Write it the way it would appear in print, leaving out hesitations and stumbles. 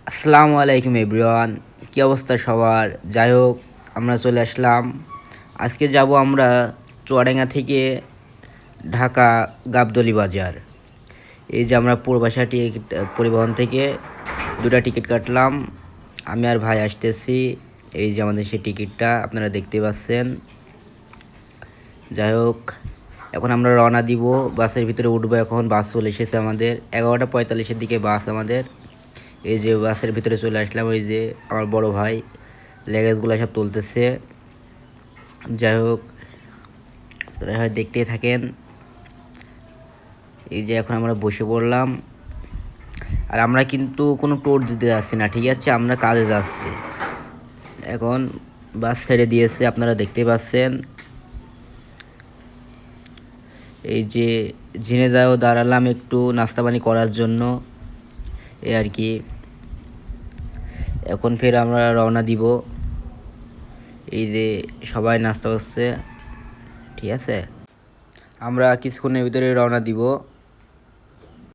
আসসালামু আলাইকুম এভরিওয়ান, কী অবস্থা সবার? যাই হোক, আমরা চলে আসলাম। আজকে যাব আমরা চুয়াডাঙ্গা থেকে ঢাকা গাবতলী বাজার। এই যে আমরা পূর্বাশা টিকিট পরিবহন থেকে দুটা টিকিট কাটলাম। আমি আর ভাই আসতেছি। এই যে আমাদের সেই টিকিটটা আপনারা দেখতে পাচ্ছেন। যাই হোক, এখন আমরা রওনা দিব, বাসের ভিতরে উঠবো। এখন বাস চলে এসেছে আমাদের 11:45-এর দিকে বাস আমাদের। এই যে বাসের ভিতরে চলে আসলাম। ওই যে আমার বড় ভাই লেগেজগুলো সব তুলতেছে। যাই হোক, আপনারা হয় দেখতেই থাকেন। এই যে এখন আমরা বসে পড়লাম। আর আমরা কিন্তু কোনো টোর দিতে যাচ্ছি না, ঠিক আছে? আমরা কাজে যাচ্ছি। এখন বাস ছেড়ে দিয়েছে, আপনারা দেখতেই পাচ্ছেন। এই যে ঝিনেদাও দাঁড়ালাম একটু নাস্তা পানি করার জন্য, এই আর কি। এখন ফের আমরা রওনা দিব। এই যে সবাই নাস্তা করছে, ঠিক আছে? আমরা কিছুক্ষণের ভিতরে রওনা দিব।